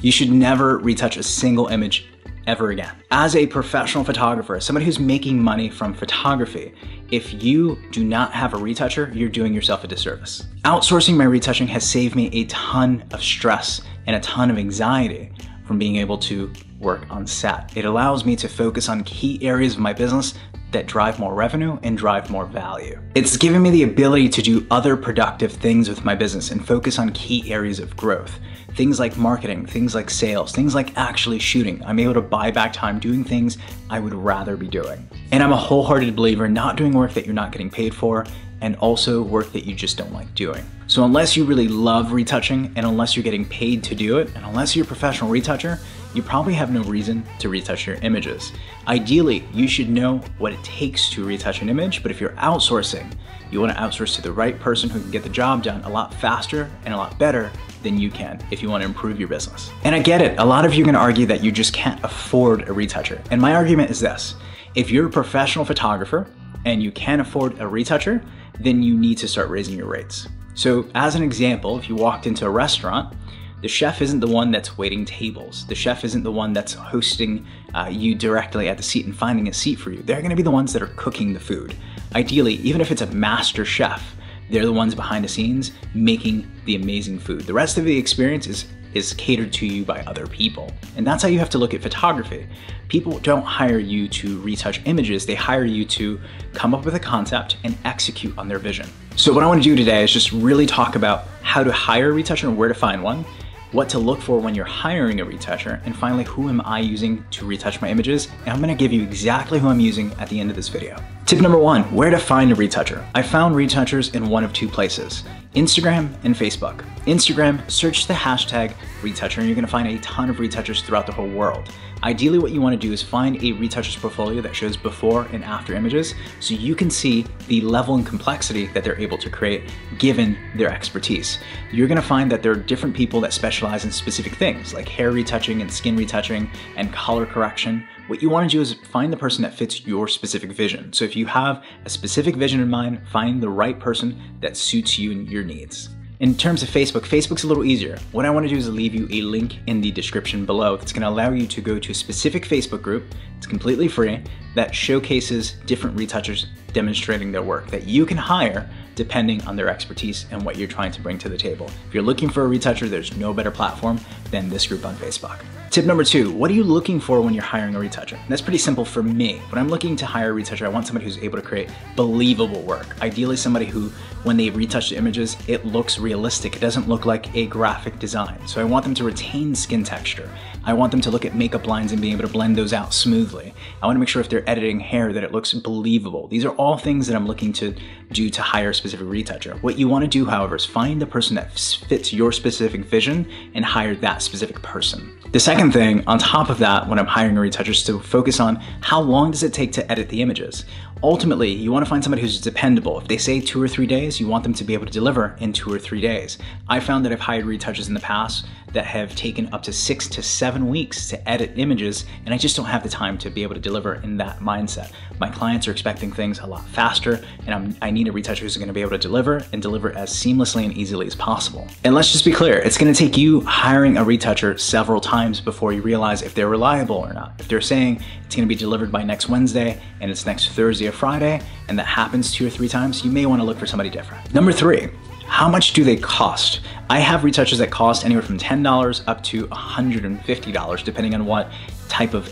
You should never retouch a single image ever again. As a professional photographer, somebody who's making money from photography, if you do not have a retoucher, you're doing yourself a disservice. Outsourcing my retouching has saved me a ton of stress and a ton of anxiety from being able to work on set. It allows me to focus on key areas of my business that drive more revenue and drive more value. It's given me the ability to do other productive things with my business and focus on key areas of growth. Things like marketing, things like sales, things like actually shooting. I'm able to buy back time doing things I would rather be doing. And I'm a wholehearted believer in not doing work that you're not getting paid for, and also work that you just don't like doing. So unless you really love retouching, and unless you're getting paid to do it, and unless you're a professional retoucher, you probably have no reason to retouch your images. Ideally, you should know what it takes to retouch an image, but if you're outsourcing, you want to outsource to the right person who can get the job done a lot faster and a lot better than you can if you want to improve your business. And I get it, a lot of you are going to argue that you just can't afford a retoucher. And my argument is this: if you're a professional photographer and you can't afford a retoucher, then you need to start raising your rates. So as an example, if you walked into a restaurant, the chef isn't the one that's waiting tables. The chef isn't the one that's hosting you directly at the seat and finding a seat for you. They're gonna be the ones that are cooking the food. Ideally, even if it's a master chef, they're the ones behind the scenes making the amazing food. The rest of the experience is catered to you by other people. And that's how you have to look at photography. People don't hire you to retouch images, they hire you to come up with a concept and execute on their vision. So what I want to do today is just really talk about how to hire a retoucher and where to find one, what to look for when you're hiring a retoucher, and finally, who am I using to retouch my images? And I'm gonna give you exactly who I'm using at the end of this video. Tip number one, where to find a retoucher. I found retouchers in one of two places, Instagram and Facebook. Instagram, search the hashtag retoucher and you're gonna find a ton of retouchers throughout the whole world. Ideally, what you wanna do is find a retoucher's portfolio that shows before and after images so you can see the level and complexity that they're able to create given their expertise. You're gonna find that there are different people that specialize in specific things like hair retouching and skin retouching and color correction. What you wanna do is find the person that fits your specific vision. So if you have a specific vision in mind, find the right person that suits you and your needs. In terms of Facebook, Facebook's a little easier. What I want to do is leave you a link in the description below that's going to allow you to go to a specific Facebook group. It's completely free that showcases different retouchers demonstrating their work that you can hire depending on their expertise and what you're trying to bring to the table. If you're looking for a retoucher, there's no better platform than this group on Facebook. Tip number two, what are you looking for when you're hiring a retoucher? That's pretty simple for me. When I'm looking to hire a retoucher, I want somebody who's able to create believable work. Ideally somebody who, when they retouch the images, it looks realistic. It doesn't look like a graphic design. So I want them to retain skin texture. I want them to look at makeup lines and be able to blend those out smoothly. I want to make sure if they're editing hair that it looks believable. These are all things that I'm looking to do to hire a specific retoucher. What you want to do, however, is find the person that fits your specific vision and hire that specific person. The second thing on top of that, when I'm hiring a retoucher, is to focus on how long does it take to edit the images. Ultimately, you want to find somebody who's dependable. If they say 2 or 3 days, you want them to be able to deliver in 2 or 3 days. I found that I've hired retouchers in the past that have taken up to 6 to 7 weeks to edit images, and I just don't have the time to be able to deliver in that mindset. My clients are expecting things a lot faster, and I need a retoucher who's going to be able to deliver and deliver as seamlessly and easily as possible. And let's just be clear, it's going to take you hiring a retoucher several times before you realize if they're reliable or not. If they're saying it's going to be delivered by next Wednesday and it's next Thursday or Friday, and that happens 2 or 3 times, you may want to look for somebody different. Number 3, how much do they cost? I have retouchers that cost anywhere from $10 up to $150, depending on what type of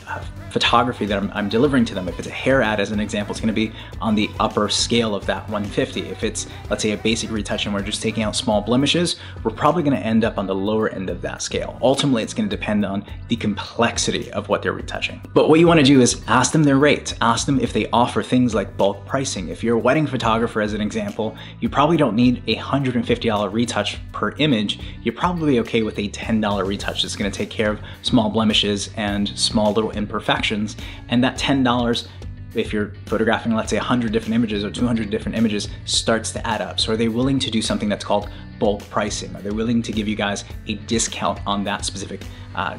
photography that I'm delivering to them. If it's a hair ad, as an example, it's gonna be on the upper scale of that 150. If it's, let's say, a basic retouch and we're just taking out small blemishes, we're probably gonna end up on the lower end of that scale. Ultimately, it's gonna depend on the complexity of what they're retouching. But what you wanna do is ask them their rates. Ask them if they offer things like bulk pricing. If you're a wedding photographer, as an example, you probably don't need a $150 retouch per image. You're probably okay with a $10 retouch that's gonna take care of small blemishes and small little imperfections. And that $10, if you're photographing, let's say 100 different images or 200 different images, starts to add up. So are they willing to do something that's called bulk pricing? Are they willing to give you guys a discount on that specific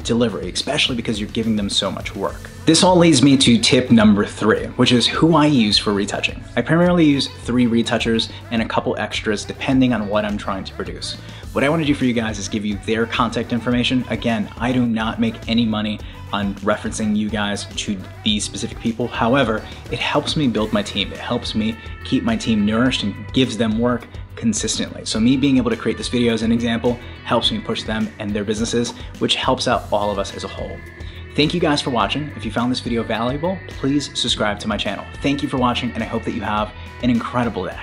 delivery, especially because you're giving them so much work? This all leads me to tip number 3, which is who I use for retouching. I primarily use 3 retouchers and a couple extras depending on what I'm trying to produce. What I want to do for you guys is give you their contact information. Again, I do not make any money on referencing you guys to these specific people. However, it helps me build my team. It helps me keep my team nourished and gives them work consistently. So me being able to create this video as an example helps me push them and their businesses, which helps out all of us as a whole. Thank you guys for watching. If you found this video valuable, please subscribe to my channel. Thank you for watching, and I hope that you have an incredible day.